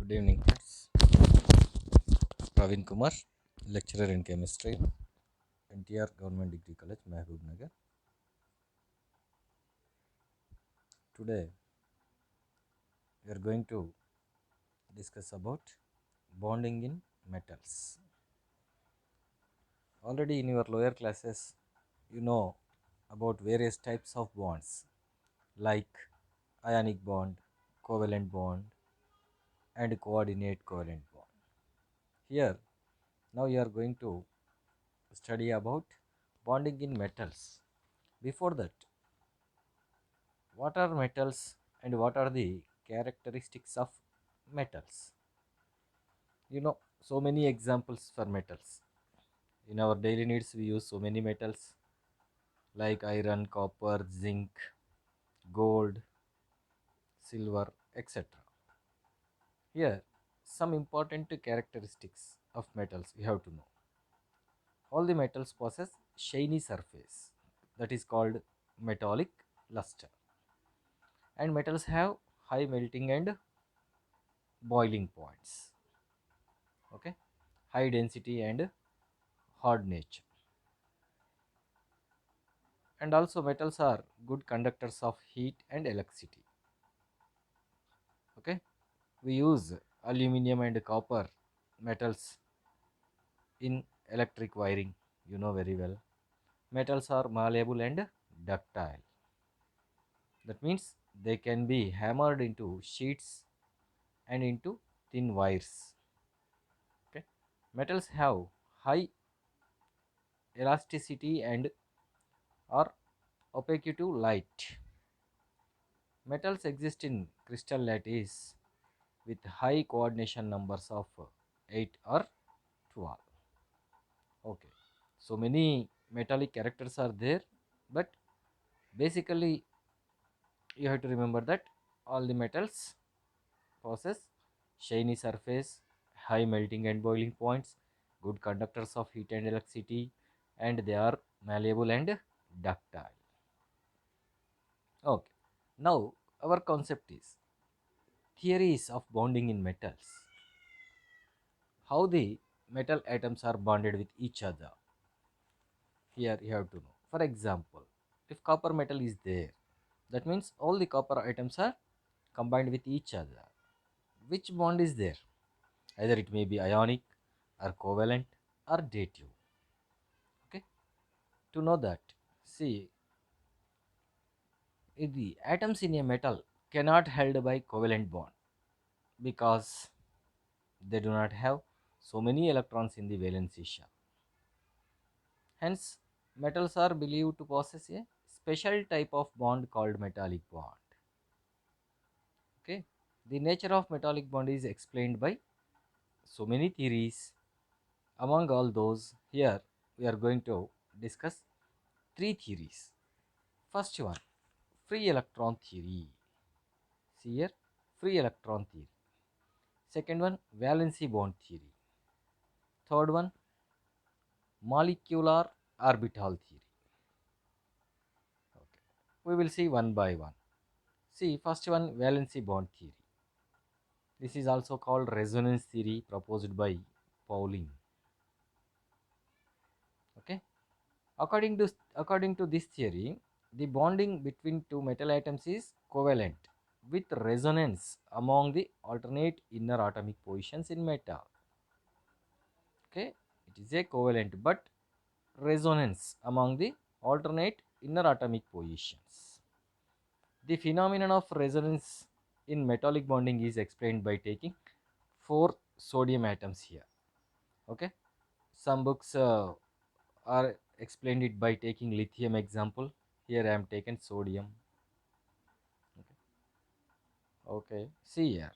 Good evening, kids. Praveen Kumar, lecturer in chemistry, NTR Government Degree College, Mehboob Nagar. Today, we are going to discuss about bonding in metals. Already in your lower classes, you know about various types of bonds like ionic bond, covalent bond, and coordinate covalent bond. Here, now you are going to study about bonding in metals. Before that, what are metals and what are the characteristics of metals? You know, so many examples for metals. In our daily needs, we use so many metals like iron, copper, zinc, gold, silver, etc. Here, some important characteristics of metals we have to know. All the metals possess shiny surface that is called metallic luster, and metals have high melting and boiling points. Okay, high density and hard nature, and also metals are good conductors of heat and electricity. Okay, we use aluminum and copper metals in electric wiring, you know very well. Metals are malleable and ductile, that means they can be hammered into sheets and into thin wires. Okay, metals have high elasticity and are opaque to light. Metals exist in crystal lattice with high coordination numbers of 8 or 12. Okay, so many metallic characters are there, but basically you have to remember that all the metals possess shiny surface, high melting and boiling points, good conductors of heat and electricity, and they are malleable and ductile. Okay, now our concept is theories of bonding in metals. How the metal atoms are bonded with each other. Here you have to know. For example, if copper metal is there, that means all the copper atoms are combined with each other. Which bond is there? Either it may be ionic or covalent or dative. Okay, to know that, see, if the atoms in a metal cannot held by covalent bond because they do not have so many electrons in the valency shell. Hence, metals are believed to possess a special type of bond called metallic bond. Okay, the nature of metallic bond is explained by so many theories. Among all those, here we are going to discuss three theories. First one, free electron theory. See here, free electron theory. Second one, valency bond theory. Third one, molecular orbital theory. Okay, we will see one by one. See, first one, valency bond theory. This is also called resonance theory proposed by Pauling. Okay, according to this theory, the bonding between two metal atoms is covalent with resonance among the alternate inner atomic positions in metal. Okay, it is a covalent but resonance among the alternate inner atomic positions. The phenomenon of resonance in metallic bonding is explained by taking four sodium atoms here. Okay, some books are explained it by taking lithium example. Here I am taken sodium. Okay, see here,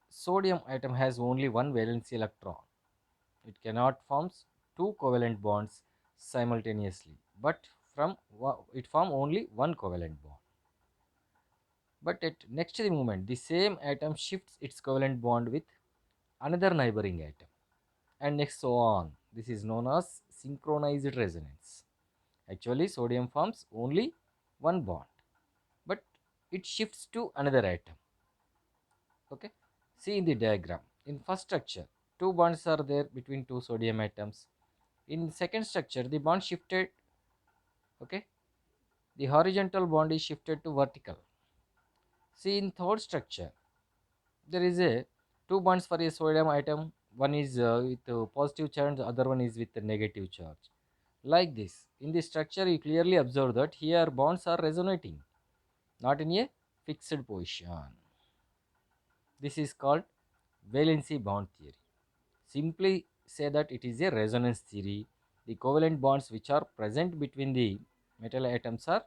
sodium atom has only one valence electron. It cannot form two covalent bonds simultaneously, but it form only one covalent bond. But at next the moment, the same atom shifts its covalent bond with another neighboring atom, and next so on. This is known as synchronized resonance. Actually, sodium forms only one bond, but it shifts to another atom. Okay, See in the diagram. In first structure, two bonds are there between two sodium atoms. In second structure, the bond shifted. Okay, the horizontal bond is shifted to vertical. See in third structure, there is a two bonds for a sodium atom. One is with positive charge, the other one is with a negative charge. Like this, in the structure, you clearly observe that here bonds are resonating, not in a fixed position. This is called valency bond theory. Simply say that it is a resonance theory. The covalent bonds which are present between the metal atoms are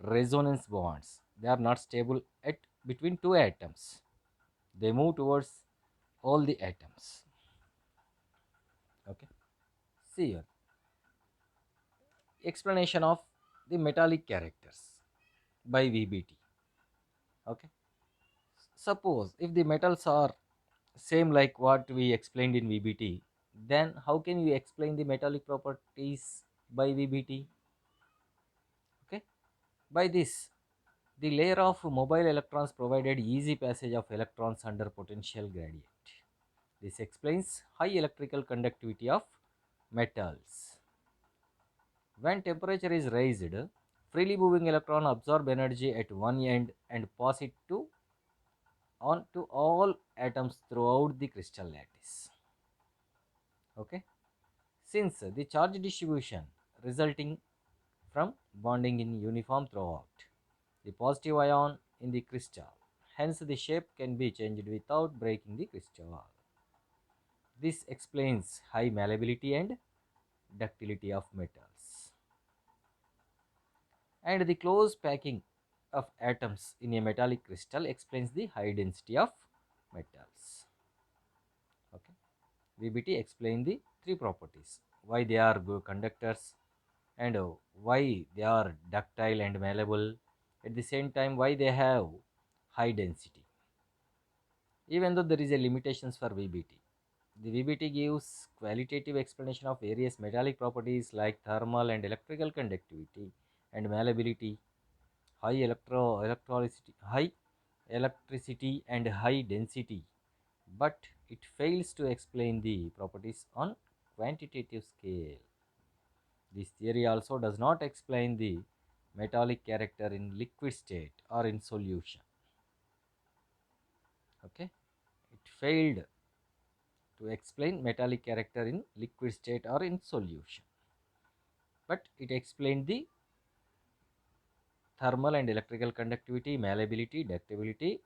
resonance bonds. They are not stable at between two atoms. They move towards all the atoms. Okay. See here. Explanation of the metallic characters by VBT. Okay. Suppose if the metals are same like what we explained in VBT, then how can you explain the metallic properties by VBT? Okay. By this, the layer of mobile electrons provided easy passage of electrons under potential gradient. This explains high electrical conductivity of metals. When temperature is raised, freely moving electron absorb energy at one end and pass it on to all atoms throughout the crystal lattice. Okay. Since the charge distribution resulting from bonding in uniform throughout the positive ion in the crystal, hence the shape can be changed without breaking the crystal. This explains high malleability and ductility of metals. And the close packing of atoms in a metallic crystal explains the high density of metals. Okay. VBT explain the three properties: why they are good conductors, and why they are ductile and malleable. At the same time, why they have high density. Even though there is a limitations for VBT, the VBT gives qualitative explanation of various metallic properties like thermal and electrical conductivity and malleability, high electricity and high density, but it fails to explain the properties on quantitative scale. This theory also does not explain the metallic character in liquid state or in solution. Okay, it failed to explain metallic character in liquid state or in solution, but it explained the thermal and electrical conductivity, malleability, ductility,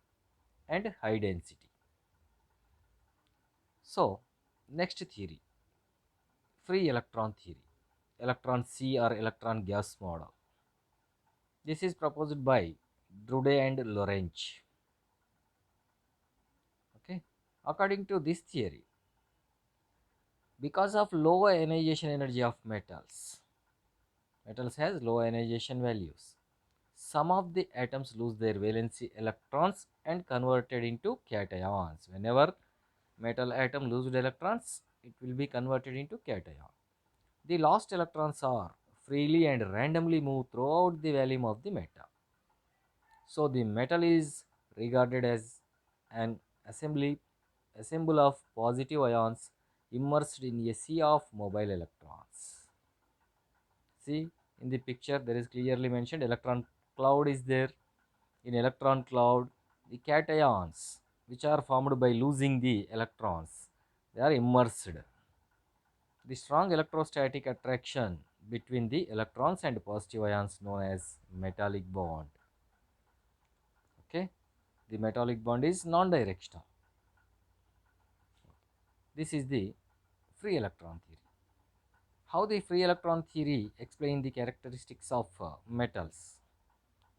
and high density. So, next theory, free electron theory, electron C or electron gas model. This is proposed by Drude and Lorentz. Okay, according to this theory, because of low ionization energy of metals has low ionization values. Some of the atoms lose their valency electrons and converted into cations. Whenever metal atom loses electrons, it will be converted into cation. The lost electrons are freely and randomly moved throughout the volume of the metal. So the metal is regarded as an assemble of positive ions immersed in a sea of mobile electrons. See in the picture there is clearly mentioned electron cloud is there. In electron cloud, the cations which are formed by losing the electrons, they are immersed. The strong electrostatic attraction between the electrons and positive ions known as metallic bond. Okay, the metallic bond is non-directional. This is the free electron theory. How the free electron theory explain the characteristics of metals?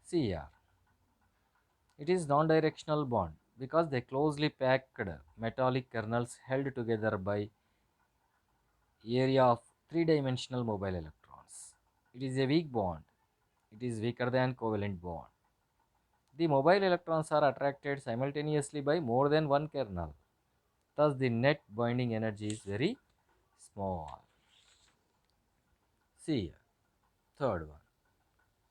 See here. It is non-directional bond because they closely packed metallic kernels held together by area of three-dimensional mobile electrons. It is a weak bond. It is weaker than covalent bond. The mobile electrons are attracted simultaneously by more than one kernel. Thus, the net binding energy is very small. See here. Third one.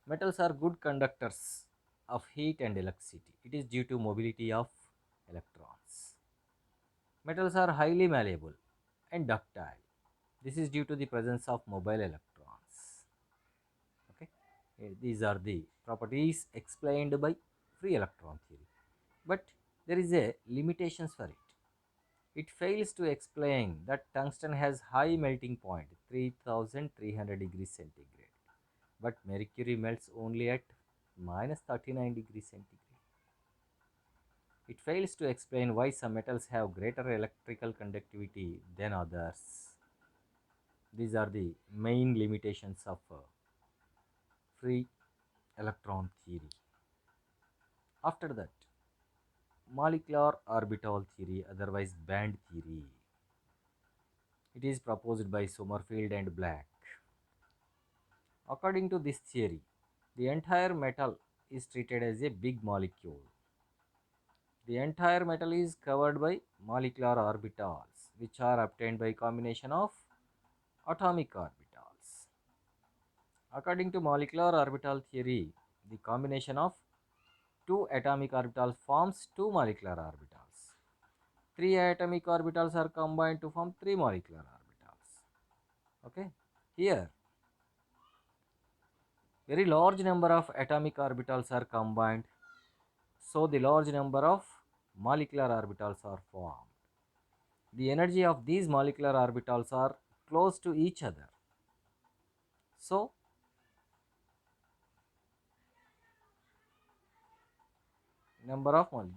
Metals are good conductors of heat and electricity. It is due to mobility of electrons. Metals are highly malleable and ductile. This is due to the presence of mobile electrons. Okay, these are the properties explained by free electron theory. But there is a limitations for it. It fails to explain that tungsten has high melting point 3300 degrees centigrade, but mercury melts only at minus 39 degrees centigrade. It fails to explain why some metals have greater electrical conductivity than others. These are the main limitations of free electron theory. After that, molecular orbital theory, otherwise band theory. It is proposed by Sommerfeld and Black. According to this theory, the entire metal is treated as a big molecule. The entire metal is covered by molecular orbitals, which are obtained by combination of atomic orbitals. According to molecular orbital theory, the combination of two atomic orbitals forms two molecular orbitals. Three atomic orbitals are combined to form three molecular orbitals. Okay, here very large number of atomic orbitals are combined, so the large number of molecular orbitals are formed. The energy of these molecular orbitals are close to each other, so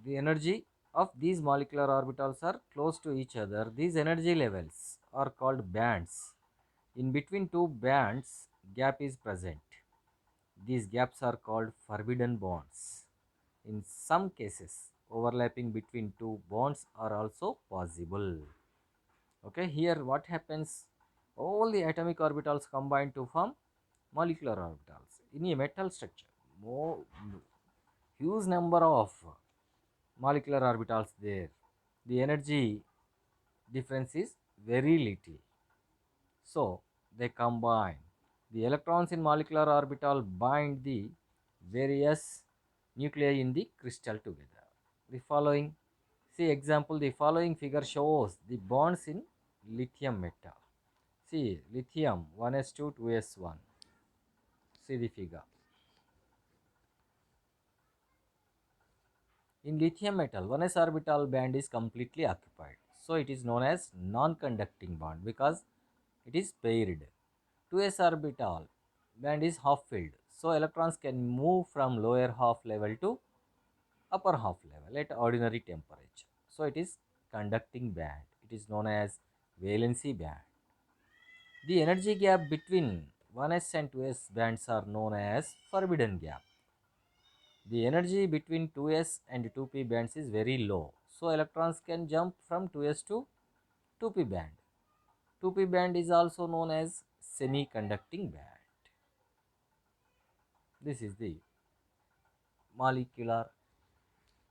the energy of these molecular orbitals are close to each other. These energy levels are called bands. In between two bands gap is present. These gaps are called forbidden bonds. In some cases overlapping between two bonds are also possible. Okay, here what happens, all the atomic orbitals combine to form molecular orbitals in a metal structure. More huge number of molecular orbitals there, the energy difference is very little, so they combine. The electrons in molecular orbital bind the various nuclei in the crystal together. The following, see example, the following figure shows the bonds in lithium metal. See lithium 1s2 2s1. See the figure. In lithium metal, 1s orbital band is completely occupied, so it is known as non-conducting bond because it is paired. 2s orbital band is half filled, so electrons can move from lower half level to upper half level at ordinary temperature. So it is conducting band. It is known as valency band. The energy gap between 1s and 2s bands are known as forbidden gap. The energy between 2s and 2p bands is very low, so electrons can jump from 2s to 2p band. 2p band is also known as semiconducting band. This is the molecular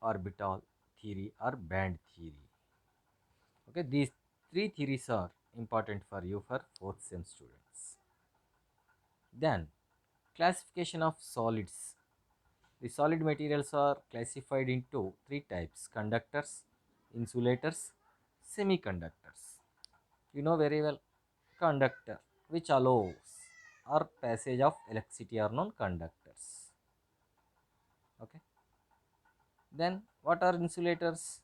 orbital theory or band theory. Okay, these three theories are important for you for fourth sem students. Then classification of solids. The solid materials are classified into three types: conductors, insulators, semiconductors. You know very well, conductor which allows or passage of electricity are known conductors. Okay. Then what are insulators?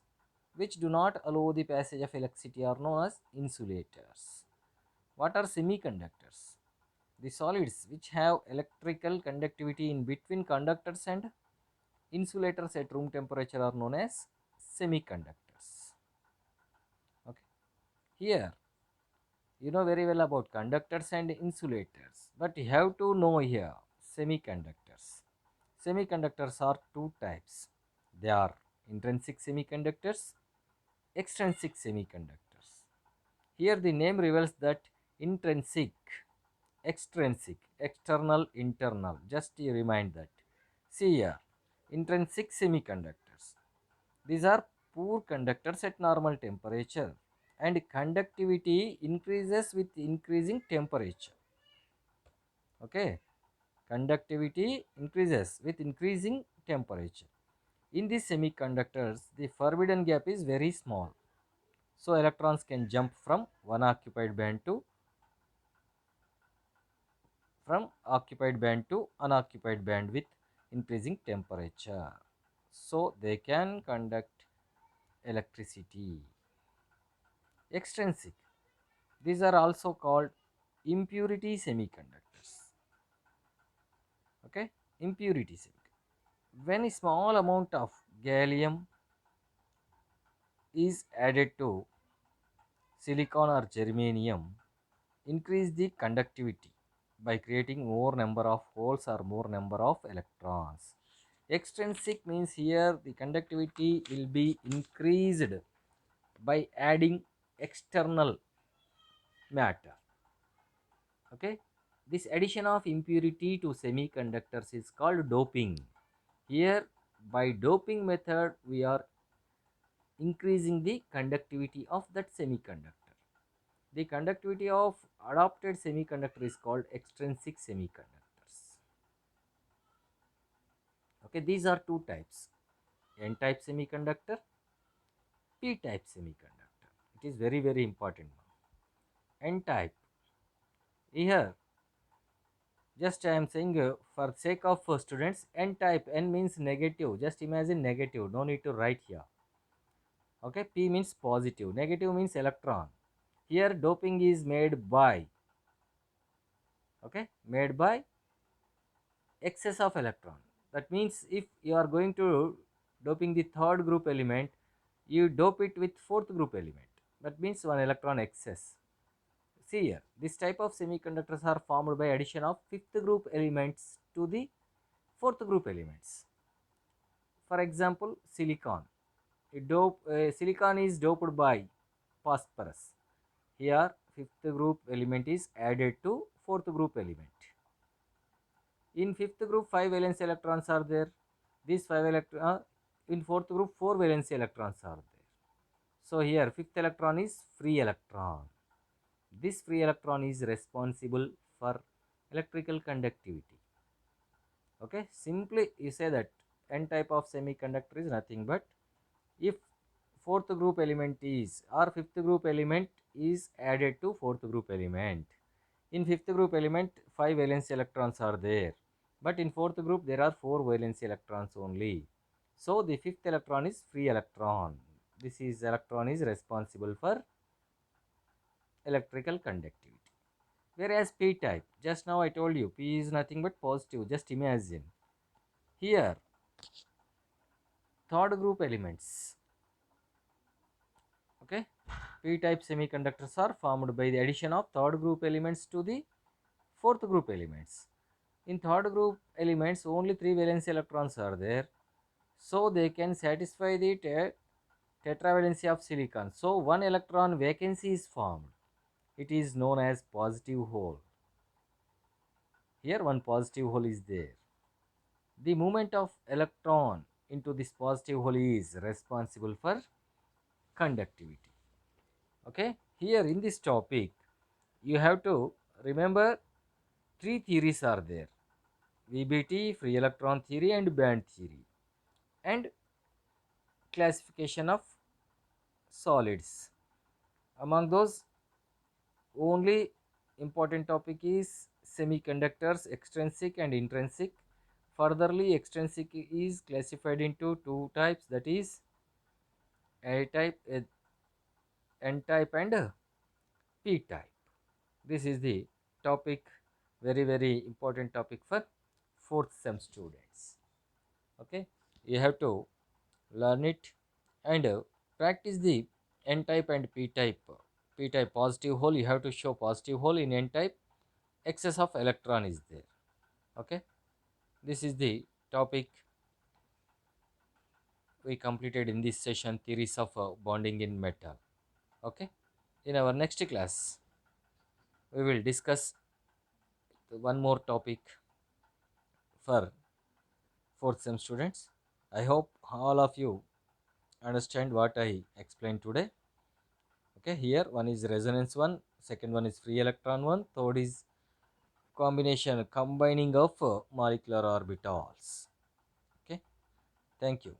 Which do not allow the passage of electricity are known as insulators. What are semiconductors? The solids which have electrical conductivity in between conductors and insulators at room temperature are known as semiconductors. Okay. Here you know very well about conductors and insulators, but you have to know here semiconductors. Semiconductors are two types. They are intrinsic semiconductors, extrinsic semiconductors. Here the name reveals that intrinsic, extrinsic, external, internal. Just you remind that. See here, intrinsic semiconductors. These are poor conductors at normal temperature and conductivity increases with increasing temperature. Okay, conductivity increases with increasing temperature. In these semiconductors, the forbidden gap is very small, So electrons can jump from one occupied band to unoccupied band with increasing temperature. So they can conduct electricity. Extrinsic. These are also called impurity semiconductors. Okay, impurity semiconductor. When a small amount of gallium is added to silicon or germanium, increase the conductivity by creating more number of holes or more number of electrons. Extrinsic means here the conductivity will be increased by adding external matter. Okay, this addition of impurity to semiconductors is called doping. Here by doping method we are increasing the conductivity of that semiconductor. The conductivity of adopted semiconductor is called extrinsic semiconductors. Okay, these are two types: N type semiconductor, P type semiconductor. It is very very important. N type, here just I am saying for sake of students, N type, N means negative, just imagine negative, no need to write here. Okay, P means positive, negative means electron. Here doping is made by, okay, made by excess of electron. That means if you are going to doping the third group element, you dope it with fourth group element. That means one electron excess. See here, this type of semiconductors are formed by addition of fifth group elements to the fourth group elements. For example, silicon. Silicon is doped by phosphorus. Here, fifth group element is added to fourth group element. In fifth group, 5 valence electrons are there. These 5 electrons, in fourth group, 4 valence electrons are there. So here, fifth electron is free electron. This free electron is responsible for electrical conductivity. Okay, simply you say that N type of semiconductor is nothing but if fourth group element is or fifth group element is added to fourth group element. In fifth group element 5 valence electrons are there, but in fourth group there are 4 valence electrons only. So the fifth electron is free electron. This is electron is responsible for electrical conductivity. Whereas P type, just now I told you P is nothing but positive, just imagine. Here third group elements, okay, P type semiconductors are formed by the addition of third group elements to the fourth group elements. In third group elements only 3 valence electrons are there, so they can satisfy the tetravalency of silicon. So one electron vacancy is formed. It is known as positive hole. Here one positive hole is there. The movement of electron into this positive hole is responsible for conductivity. Okay, here in this topic you have to remember three theories are there: VBT, free electron theory, and band theory, and classification of solids. Among those, only important topic is semiconductors, extrinsic and intrinsic. Furtherly, extrinsic is classified into two types, that is A type, N type, and P type. This is the topic, very very important topic for fourth sem students. Okay, you have to learn it and practice the N type and P type. P type positive hole, you have to show positive hole. In N type, excess of electron is there. Okay, this is the topic we completed in this session, theories of bonding in metal. Okay, in our next class we will discuss one more topic for fourth sem students. I hope all of you understand what I explained today. Okay, here one is resonance one, second one is free electron one, third is combination combining of molecular orbitals. Okay, thank you.